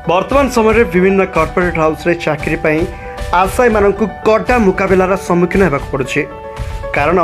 वर्तमान समय विभिन्न कॉर्पोरेट हाउस रे चाकरी पाई आशायी मानक कड़ा मुकाबलार सम्मुखीन होगा पड़ुछि कारण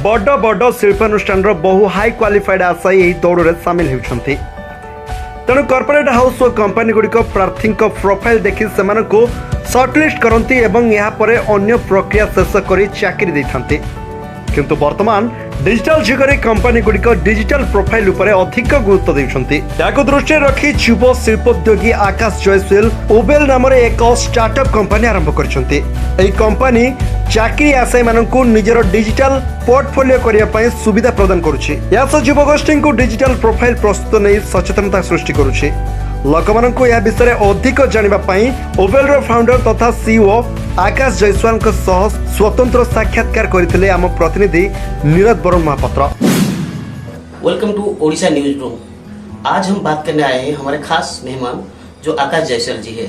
बड़ बड़ शिल्पानुष्ठान बहु हाई क्वालिफाइड आशायी यही दौड़ में सामिल होती तेणु कॉर्पोरेट हाउस और कंपनी गुड़िक प्रार्थी प्रोफाइल देखि से सर्टलिस्ट करती और यापर अन्य प्रक्रिया शेष कर चाकरी देते किंतु वर्तमान डिजिटल जुगरे कंपनी गुड़िक डिजिटल प्रोफाइल उपरे अधिक गुरुत्व देउछन्ति याको दृष्टि रखी युव शिल्पोद्योगी आकाश जयस्वेल उबेल नाम एक स्टार्टअप कंपनी आरंभ करछन्ति। एही कंपनी चाकरी आशायी मानकु निजर डिजिटल पोर्टफोलियो करिया पई सुविधा प्रदान करुछि। यास युवगोष्ठी को डिजिटल प्रोफाइल प्रस्तुत नहीं सचेतनता सृष्टि करुछि। लोकमानंकु या विषय अधिक जानिबा पई उबेलर फाउंडर तथा सीईओ आकाश जयस्वाल सह स्वतंत्र साक्षात्कार करथिले आम प्रतिनिधि Neeraj Barun Mahapatra. Welcome to Odisha news room. आज हम बात करने आए हैं हमारे खास मेहमान जो आकाश जयस्वाल जी है,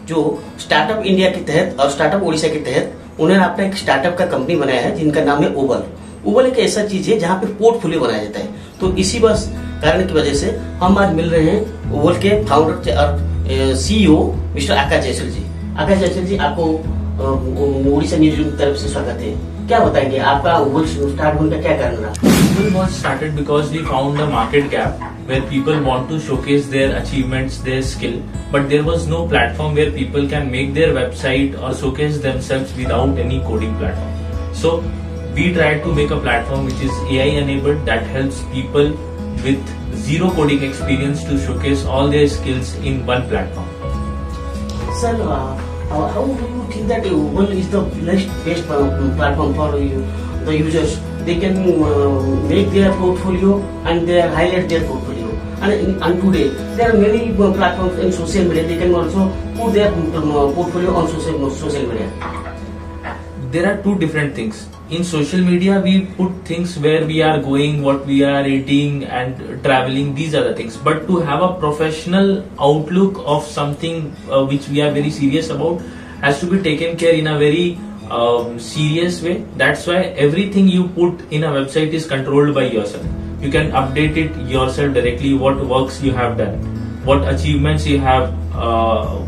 जो स्टार्टअप इंडिया के तहत और स्टार्टअप ओडिशा के तहत उन्होंने अपना एक स्टार्टअप का कंपनी बनाया है जिनका नाम है उबल। उबल एक ऐसा चीज है जहाँ पे पोर्टफोलियो बनाया जाता है। तो इसी बस कारण की वजह से हम आज मिल रहे हैं उबल के फाउंडर और सीईओ मिस्टर आकाश जयस्वाल जी। आकाश जयस्वाल जी, आपको ओडिशा न्यूज रूम की तरफ से स्वागत है। क्या बताएंगे आपका उबल स्टार्ट होने का क्या कारण रहा? Uber was started because we found a market gap where people want to showcase their achievements, their skill, but there was no platform where people can make their website or showcase themselves without any coding platform. So we tried to make a platform which is AI enabled that helps people with zero coding experience to showcase all their skills in one platform. Sir, how do you think that Uber is the best platform for the users? They can make their portfolio and they highlight their portfolio. And today there are many platforms in social media. They can also put their portfolio on social media. There are two different things. In social media, we put things where we are going, what we are eating and traveling, these are the things. But to have a professional outlook of something which we are very serious about has to be taken care in a very serious way. That's why everything you put in a website is controlled by yourself. You can update it yourself directly, what works you have done, what achievements you have,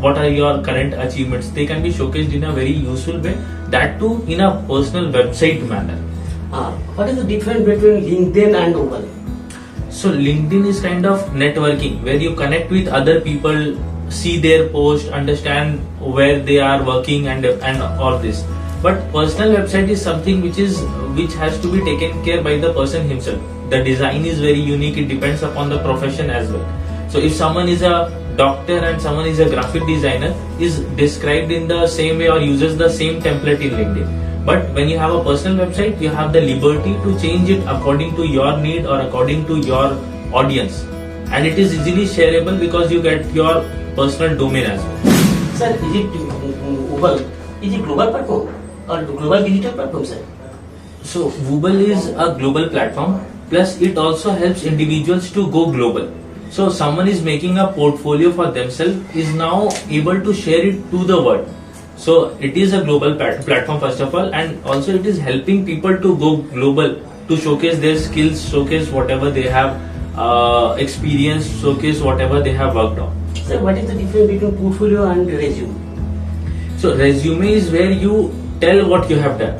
what are your current achievements. They can be showcased in a very useful way, that too in a personal website manner. What is the difference between LinkedIn and Uber? So LinkedIn is kind of networking where you connect with other people, see their post, understand where they are working and all this. But personal website is something which has to be taken care by the person himself. The design is very unique. It depends upon the profession as well. So if someone is a doctor and someone is a graphic designer, is described in the same way or uses the same template in LinkedIn. But when you have a personal website, you have the liberty to change it according to your need or according to your audience, and it is easily shareable because you get your personal domain as well. Sir, is it Uber is a global platform or global digital platform, sir? So Wooble is a global platform, plus it also helps individuals to go global. So someone is making a portfolio for themselves is now able to share it to the world. So it is a global platform first of all, and also it is helping people to go global, to showcase their skills, showcase whatever they have experienced, showcase whatever they have worked on. Sir, what is the difference between portfolio and resume? So resume is where you tell what you have done,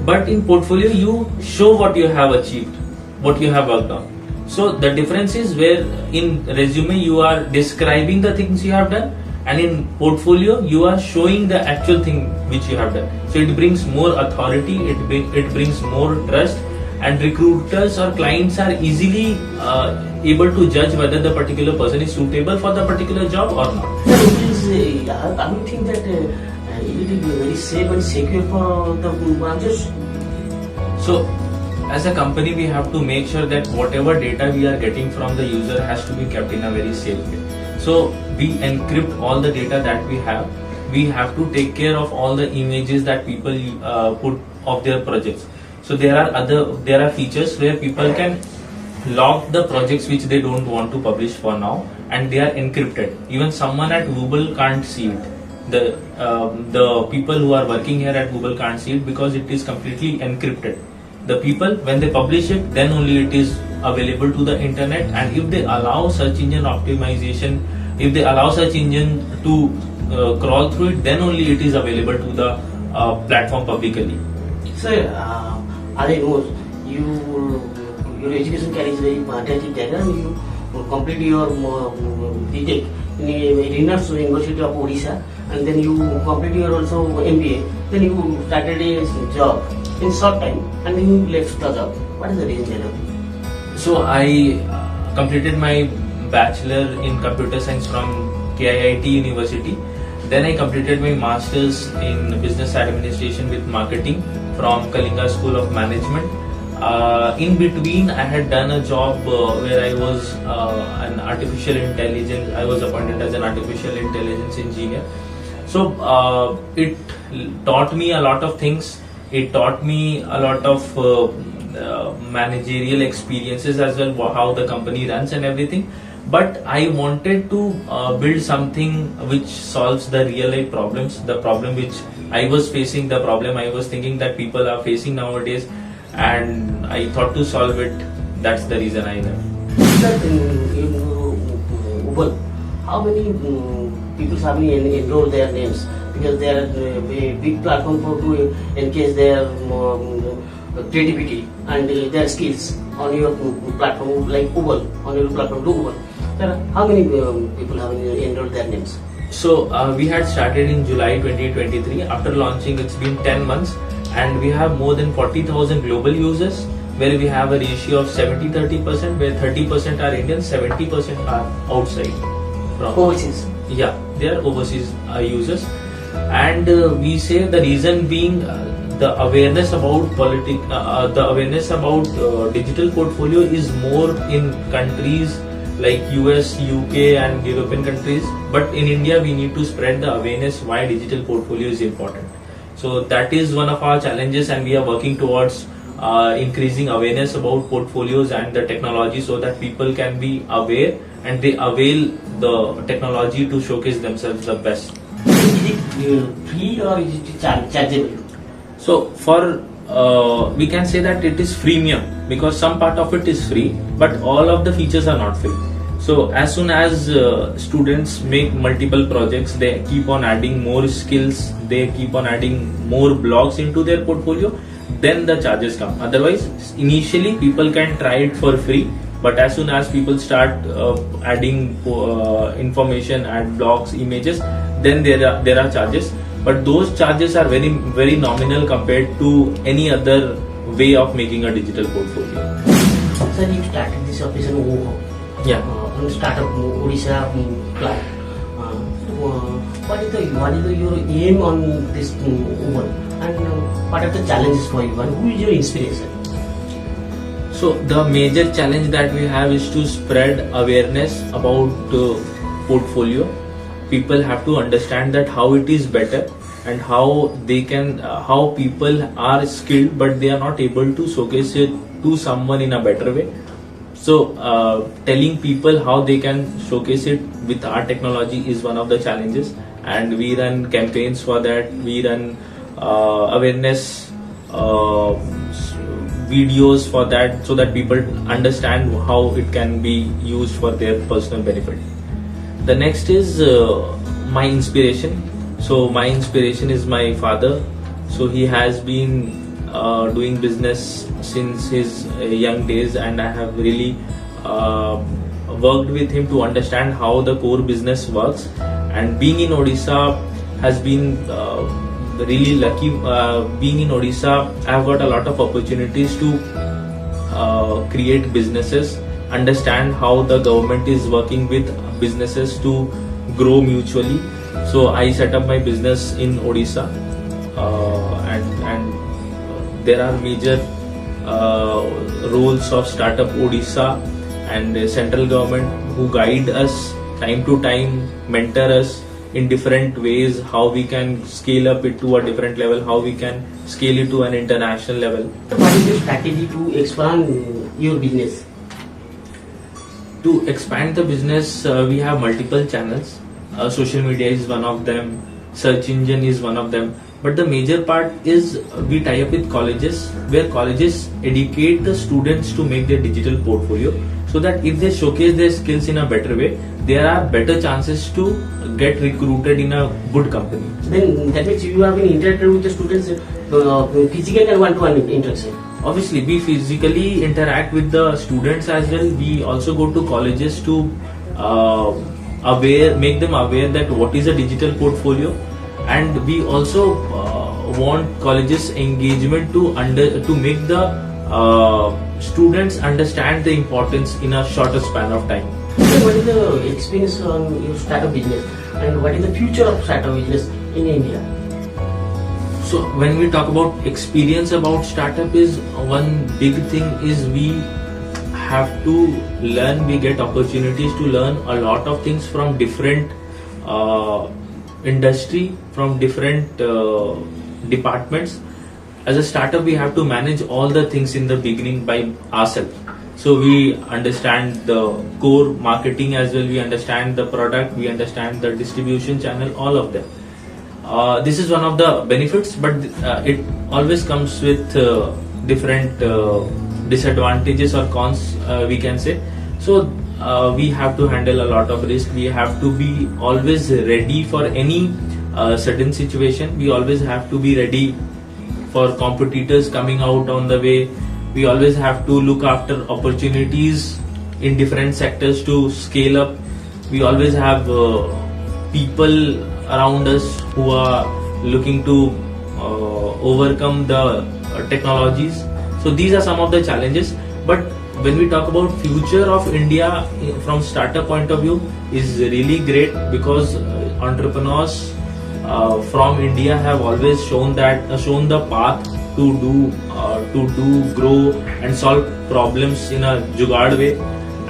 but in portfolio you show what you have achieved, what you have worked on. So the difference is where in resume you are describing the things you have done, and in portfolio you are showing the actual thing which you have done. So it brings more authority, it brings more trust, and recruiters or clients are easily able to judge whether the particular person is suitable for the particular job or not. Sir, I would think that it will be very safe and secure for the branches. So as a company, we have to make sure that whatever data we are getting from the user has to be kept in a very safe way. So we encrypt all the data that we have. We have to take care of all the images that people put of their projects. So there are features where people can log the projects which they don't want to publish for now, and they are encrypted. Even someone at Google can't see it. The people who are working here at Google can't see it because it is completely encrypted. The people, when they publish it, then only it is available to the internet. And if they allow search engine optimization if they allow such engine to crawl through it, then only it is available to the platform publicly. Sir, as I know, your education carries very patriotic background. You complete your BTech in Reynolds University of Odisha, and then you complete your also MBA. Then you started a job in short time, and then you left the job. What is the reason? So I completed my bachelor in computer science from KIIT University. Then I completed my masters in business administration with marketing from Kalinga School of Management. In between, I had done a job where I was an artificial intelligence. I was appointed as an artificial intelligence engineer. So it taught me a lot of things. It taught me a lot of managerial experiences as well, how the company runs and everything. But I wanted to build something which solves the real life problems, the problem which I was facing, the problem I was thinking that people are facing nowadays, and I thought to solve it. That's the reason I left. Sir, in Ubal, how many people have enrolled their names? Because they are a big platform for to encourage their creativity and their skills on your platform, like Ubal, on your platform to Ubal. Sir, how many people have enrolled their names? So we had started in July 2023. After launching, it's been 10 months, and we have more than 40,000 global users, where we have a ratio of 70-30%, where 30% are Indian, 70% are outside. From Overseas. Yeah, they are overseas users, and we say the reason being the awareness about the awareness about digital portfolio is more in countries like US, UK and European countries, but in India we need to spread the awareness why digital portfolio is important. So that is one of our challenges, and we are working towards increasing awareness about portfolios and the technology, so that people can be aware and they avail the technology to showcase themselves the best. Is it free or is it chargeable? So for we can say that it is freemium, because some part of it is free, but all of the features are not free. So as soon as students make multiple projects, they keep on adding more skills, they keep on adding more blogs into their portfolio, then the charges come. Otherwise, initially people can try it for free, but as soon as people start adding information, add blogs, images, then there are charges. But those charges are very, very nominal compared to any other way of making a digital portfolio. Sir, you started this operation on startup Odisha plan. What is your aim on this one, and what are the challenges for you, and who is your inspiration? So the major challenge that we have is to spread awareness about portfolio. People have to understand that how it is better, and how they can how people are skilled but they are not able to showcase it to someone in a better way. So telling people how they can showcase it with our technology is one of the challenges, and we run campaigns for that. We run awareness videos for that, so that people understand how it can be used for their personal benefit. The next is my inspiration. So my inspiration is my father. So he has been doing business since his young days, and I have really worked with him to understand how the core business works. And being in Odisha has been really lucky. Being in Odisha, I have got a lot of opportunities to create businesses, understand how the government is working with businesses to grow mutually. So I set up my business in Odisha, and there are major roles of Startup Odisha and central government who guide us time to time, mentor us in different ways, how we can scale up it to a different level, how we can scale it to an international level. What is your strategy to expand your business? To expand the business, we have multiple channels. Social media is one of them, search engine is one of them, but the major part is we tie up with colleges, where colleges educate the students to make their digital portfolio, so that if they showcase their skills in a better way, there are better chances to get recruited in a good company. Then that means you have been interacted with the students physical and one-to-one interaction. Obviously, we physically interact with the students as well. We also go to colleges to make them aware that what is a digital portfolio, and we also want colleges engagement to make the students understand the importance in a shorter span of time. So what is the experience on your startup business and what is the future of startup business in India? So when we talk about experience about startup, is one big thing is we have to learn. We get opportunities to learn a lot of things from different industry, from different departments. As a startup, we have to manage all the things in the beginning by ourselves. So we understand the core marketing as well. We understand the product. We understand the distribution channel. All of them. This is one of the benefits, but it always comes with different disadvantages or cons, we can say. So we have to handle a lot of risk. We have to be always ready for any sudden situation. We always have to be ready for competitors coming out on the way. We always have to look after opportunities in different sectors to scale up. We always have people around us who are looking to overcome the technologies. So these are some of the challenges. But when we talk about future of India from startup point of view, is really great, because entrepreneurs from India have always shown the path to do grow and solve problems in a jugaad way,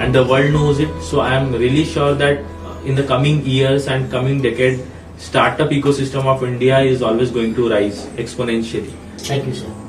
and the world knows it. So I am really sure that in the coming years and coming decade, startup ecosystem of India is always going to rise exponentially. Thank you, sir.